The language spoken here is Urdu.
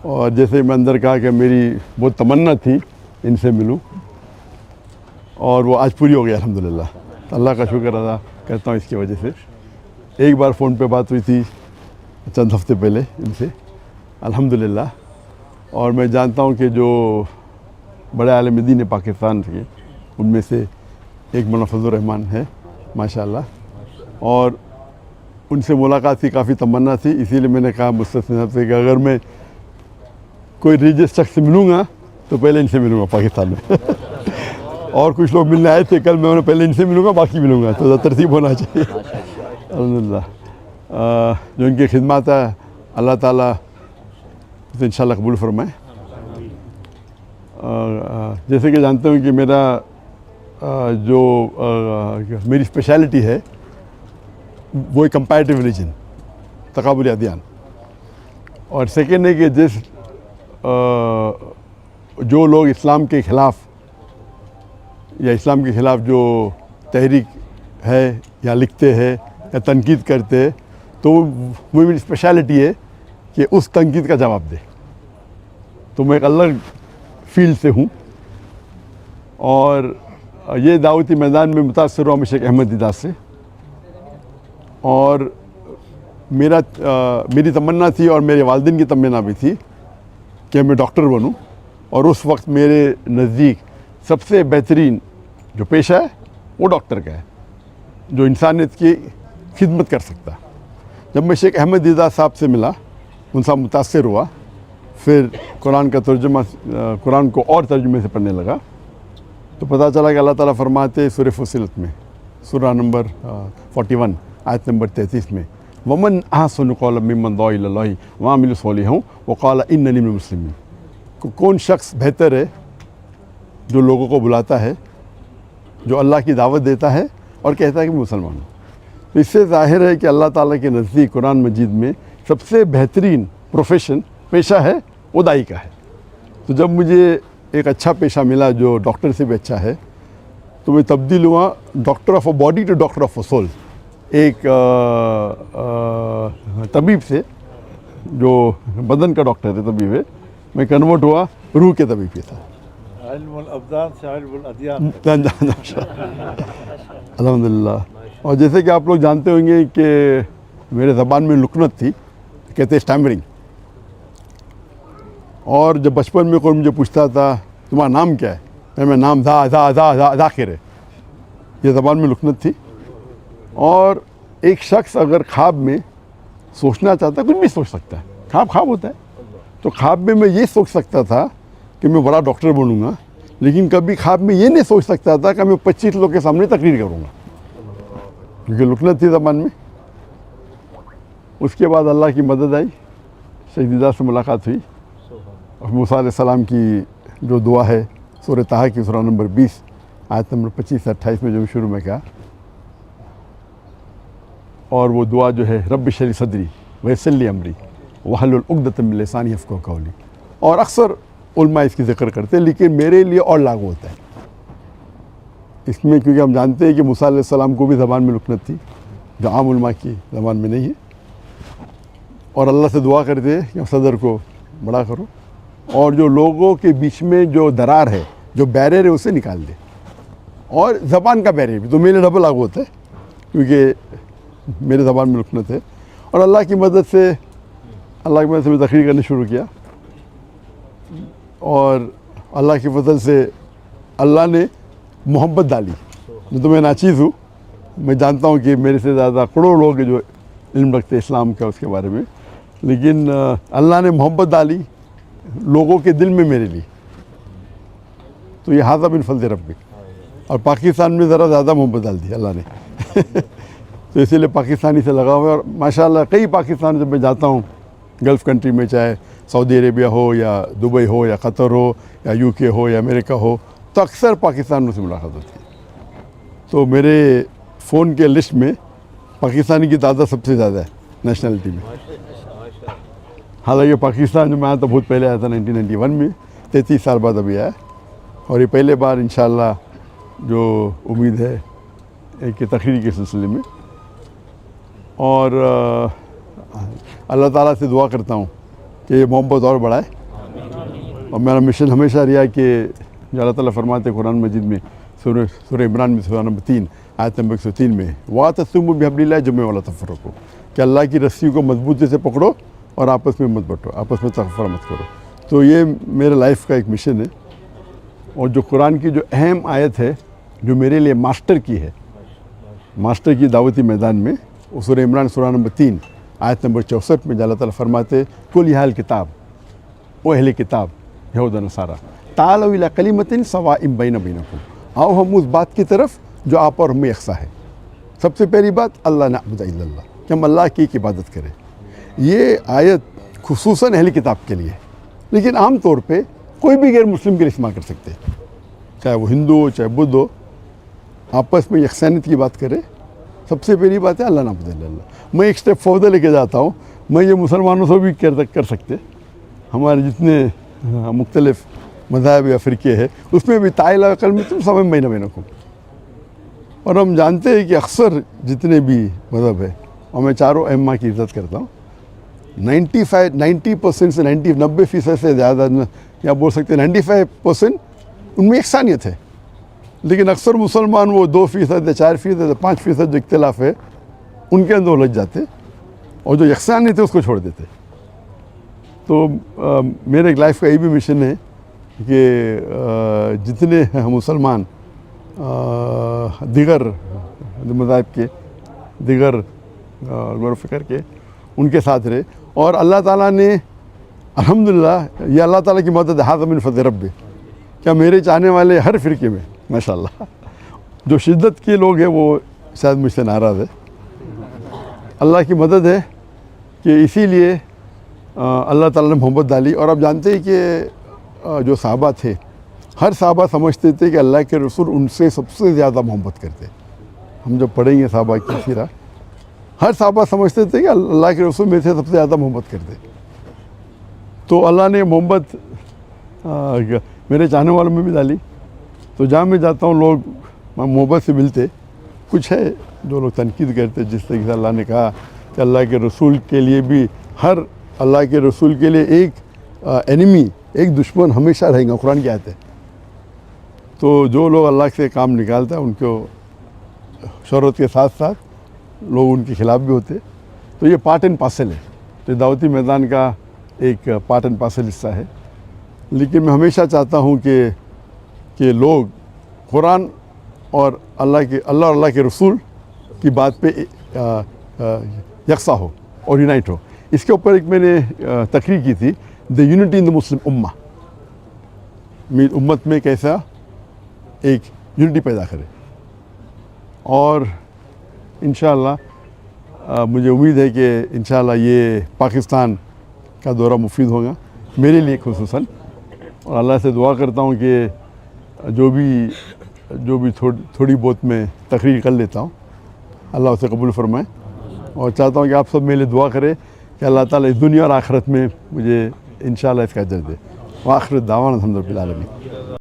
اور جیسے میں اندر کہا کہ میری بہت تمنا تھی ان سے ملوں، اور وہ آج پوری ہو گئی الحمدللہ. اللہ کا شکر ادا کرتا ہوں اس کی وجہ سے. ایک بار فون پہ بات ہوئی تھی چند ہفتے پہلے ان سے الحمدللہ. اور میں جانتا ہوں کہ جو بڑے عالم دین پاکستان کے ان میں سے ایک مولانا فضل الرحمان ہے ماشاءاللہ، اور ان سے ملاقات کی کافی تمنا تھی. اسی لیے میں نے کہا مستثنی صاحب سے کہ اگر میں کوئی ریلیجس شخص سے ملوں گا تو پہلے ان سے ملوں گا پاکستان میں. اور کچھ لوگ ملنے آئے تھے کل، میں انہیں پہلے ان سے ملوں گا باقی ملوں گا، تو ترتیب ہونا چاہیے. الحمدللہ جو ان کی خدمات ہے اللہ تعالیٰ اسے انشاءاللہ قبول فرمائے. جیسے کہ جانتے ہوں کہ میرا جو میری اسپیشلٹی ہے وہ کمپیریٹیو ریلیجن، تقابلی ادیان. اور سیکنڈ ہے کہ جو لوگ اسلام کے خلاف یا اسلام کے خلاف جو تحریک ہے یا لکھتے ہیں یا تنقید کرتے ہیں، تو وہ میری اسپیشلٹی ہے کہ اس تنقید کا جواب دے. تو میں ایک الگ فیلڈ سے ہوں، اور یہ دعوتی میدان میں متاثر ہوا شیخ احمد دیدات سے. اور میری تمنا تھی اور میرے والدین کی تمنا بھی تھی کہ میں ڈاکٹر بنوں. اور اس وقت میرے نزدیک سب سے بہترین جو پیشہ ہے وہ ڈاکٹر کا ہے، جو انسانیت کی خدمت کر سکتا. جب میں شیخ احمد دیدات صاحب سے ملا، ان سے متاثر ہوا، پھر قرآن کا ترجمہ، قرآن کو اور ترجمے سے پڑھنے لگا، تو پتہ چلا کہ اللہ تعالیٰ فرماتے سورہ فصلت میں، سورہ نمبر 41 آیت نمبر 33 میں، وَمَنْ أَحْسَنُ قَوْلًا مِّمَّنْ دَعَا إِلَى اللَّهِ وَعَمِلَ صَالِحًا وَقَالَ إِنَّنِي مِنَ الْمُسْلِمِينَ. کون شخص بہتر ہے جو لوگوں کو بلاتا ہے، جو اللہ کی دعوت دیتا ہے اور کہتا ہے کہ میں مسلمان ہوں. تو اس سے ظاہر ہے کہ اللہ تعالیٰ کے نزدیک قرآن مجید میں سب سے بہترین پروفیشن، پیشہ ہے وہ داعی کا ہے. تو جب مجھے ایک اچھا پیشہ ملا جو ڈاکٹر سے بھی اچھا ہے، تو میں تبدیل ہوا doctor of a body to doctor of a soul. ایک طبیب سے جو بدن کا ڈاکٹر ہے، طبیب ہے، میں کنورٹ ہوا روح کے طبیب کے ساتھ. علم الابدان سے علم الادیان. الحمدللہ. اور جیسے کہ آپ لوگ جانتے ہوں گے کہ میرے زبان میں لکنت تھی، کہتے اسٹیمرنگ. اور جب بچپن میں کوئی مجھے پوچھتا تھا تمہارا نام کیا ہے، میں نام ذاکر ہے، یہ زبان میں لکنت تھی. اور ایک شخص اگر خواب میں سوچنا چاہتا ہے، کچھ بھی سوچ سکتا ہے، خواب ہوتا ہے. تو خواب میں یہ سوچ سکتا تھا کہ میں بڑا ڈاکٹر بنوں گا، لیکن کبھی خواب میں یہ نہیں سوچ سکتا تھا کہ میں 25 لوگ کے سامنے تقریر کروں گا، کیونکہ لکنت تھی زبان میں. اس کے بعد اللہ کی مدد آئی، شیخ دیدات سے ملاقات ہوئی، اور موسیٰ علیہ السلام کی جو دعا ہے سورہ طٰہٰ کی سورہ نمبر 20 آیت نمبر 25 سے 28 میں جو شروع میں کہا، اور وہ دعا جو ہے رب اشرح لی صدری ویسر لی امری واحلل عقدۃ من لسانی یفقہوا قولی. اور اکثر علماء اس کی ذکر کرتے ہیں، لیکن میرے لیے اور لاگو ہوتا ہے اس میں، کیونکہ ہم جانتے ہیں کہ موسیٰ علیہ السلام کو بھی زبان میں لکنت تھی جو عام علماء کی زبان میں نہیں ہے. اور اللہ سے دعا کرتے ہیں کہ صدر کو بڑا کرو، اور جو لوگوں کے بیچ میں جو درار ہے، جو بیریئر ہے، اسے نکال دے. اور زبان کا بیریئر بھی تو میرے ڈبل لاگو ہوتا ہے، کیونکہ میرے زبان میں لکنت ہے. اور اللہ کی مدد سے میں تقریر کرنا شروع کیا، اور اللہ کی فضل سے اللہ نے محبت ڈالی. تو میں ناچیز ہوں، میں جانتا ہوں کہ میرے سے زیادہ کروڑوں لوگ جو علم رکھتے اسلام کا اس کے بارے میں، لیکن اللہ نے محبت ڈالی لوگوں کے دل میں میرے لیے. تو یہ ھذا من فضل ربک. اور پاکستان میں ذرا زیادہ محبت ڈال دی اللہ نے. تو اسی لیے پاکستانی سے لگا ہوا ہے. اور ماشاءاللہ کئی پاکستان جب میں جاتا ہوں گلف کنٹری میں، چاہے سعودی عربیہ ہو یا دبئی ہو یا قطر ہو یا یو کے ہو یا امریکہ ہو، تو اکثر پاکستانیوں سے ملاقات ہوتی ہے. تو میرے فون کے لسٹ میں پاکستانی کی تعداد سب سے زیادہ ہے نیشنلٹی میں. حالانکہ پاکستان جو میں آیا تھا بہت پہلے آیا تھا 1991 میں، 33 سال بعد ابھی آیا. اور یہ پہلے بار انشاءاللہ جو امید ہے ایک تقریر کے سلسلے میں. اور اللہ تعالیٰ سے دعا کرتا ہوں کہ یہ محبت اور بڑھائے. اور میرا مشن ہمیشہ رہا کہ جو اللہ تعالیٰ فرماتے ہیں قرآن مجید میں سورہ عمران میں سورہ نمبر 3 آیت نمبر 103 میں وَاعْتَصِمُوا بِحَبْلِ اللَّهِ جَمِيعًا وَلَا تَفَرَّقُوا کہ اللہ کی رسی کو مضبوطی سے پکڑو اور آپس میں مت بٹو, آپس میں تفرقہ مت کرو. تو یہ میرے لائف کا ایک مشن ہے. اور جو قرآن کی جو اہم آیت ہے جو میرے لیے ماسٹر کی ہے, ماسٹر کی دعوتی میدان میں, وہ سورہ عمران سورہ نمبر 3 آیت نمبر 64 میں اللہ تعالیٰ فرماتے قُلْ یَا اہلَ الکتاب, او اہل کتاب یہود و نصارہ, تعالوا الی کلمۃ سواء بین بینکم, آؤ ہم اس بات کی طرف جو آپ اور ہمیں یکساں ہے. سب سے پہلی بات اللہ نعبد الا اللہ, کہ ہم اللہ کی ایک عبادت کریں. یہ آیت خصوصاً اہل کتاب کے لیے, لیکن عام طور پہ کوئی بھی غیر مسلم کے لیے استعمال کر سکتے, چاہے وہ ہندو ہو چاہے بدھ ہو, آپس میں یکسانیت کی بات کرے. سب سے پہلی بات ہے اللہ نعبد الا اللہ. میں ایک اسٹیپ فردر لے کے جاتا ہوں, میں یہ مسلمانوں سے بھی کر سکتے. ہمارے جتنے مختلف مذاہب یا فرقے ہیں اس میں بھی تعالیٰ کلمۃ سواء بین بینکم. اور ہم جانتے ہیں کہ اکثر جتنے بھی مذہب ہے, اور میں چاروں ائمہ کی عزت کرتا ہوں, 90% سے 90% سے زیادہ, یا بول سکتے ہیں 95% ان میں یکسانیت ہے. لیکن اکثر مسلمان وہ 2% یا 4% یا 5% جو اختلاف ہے ان کے اندر الجھ جاتے, اور جو یکسانیت ہے اس کو چھوڑ دیتے. تو میرے ایک لائف کا یہ بھی مشن ہے کہ جتنے مسلمان دیگر مذاہب کے, دیگر غور و فکر کے, ان کے ساتھ رہے. اور اللہ تعالیٰ نے الحمدللہ, یہ اللہ تعالیٰ کی مدد ہے, من فضل رب, کیا میرے چاہنے والے ہر فرقے میں ماشاءاللہ جو شدت کے لوگ ہیں وہ شاید مجھ سے ناراض ہے. اللہ کی مدد ہے کہ اسی لیے اللہ تعالیٰ نے محبت ڈالی. اور آپ جانتے ہیں کہ جو صحابہ تھے, ہر صحابہ سمجھتے تھے کہ اللہ کے رسول ان سے سب سے زیادہ محبت کرتے. ہم جب پڑھیں گے صحابہ کی سیرہ, ہر صحابہ سمجھتے تھے کہ اللہ کے رسول میں سے سب سے زیادہ محبت کرتے. تو اللہ نے محبت میرے چاہنے والوں میں بھی ڈالی. تو جہاں میں جاتا ہوں لوگ محبت سے ملتے. کچھ ہے جو لوگ تنقید کرتے, جس طریقے سے اللہ نے کہا کہ اللہ کے رسول کے لیے بھی, ہر اللہ کے رسول کے لیے ایک اینیمی, ایک دشمن ہمیشہ رہیں گا, قرآن کی آیت ہے. تو جو لوگ اللہ سے کام نکالتا ہے ان کو شہرت کے ساتھ ساتھ لوگ ان کے خلاف بھی ہوتے. تو یہ پارٹ اینڈ پارسل ہے, تو دعوتی میدان کا ایک پارٹ اینڈ پارسل حصہ ہے. لیکن میں ہمیشہ چاہتا ہوں کہ لوگ قرآن اور اللہ اور اللہ کے رسول کی بات پہ یکساں ہو اور یونائٹ ہو. اس کے اوپر ایک میں نے تقریر کی تھی, دا یونٹی ان دا مسلم امہ, امت میں کیسا ایک یونٹی پیدا کرے. اور انشاءاللہ مجھے امید ہے کہ انشاءاللہ یہ پاکستان کا دورہ مفید ہوگا میرے لیے خصوصاً. اور اللہ سے دعا کرتا ہوں کہ جو بھی تھوڑی بہت میں تقریر کر لیتا ہوں اللہ اسے قبول فرمائے. اور چاہتا ہوں کہ آپ سب میرے لیے دعا کرے کہ اللہ تعالیٰ اس دنیا اور آخرت میں مجھے انشاءاللہ اس کا اجر دے. وآخر دعوانا الحمد للہ العالمین.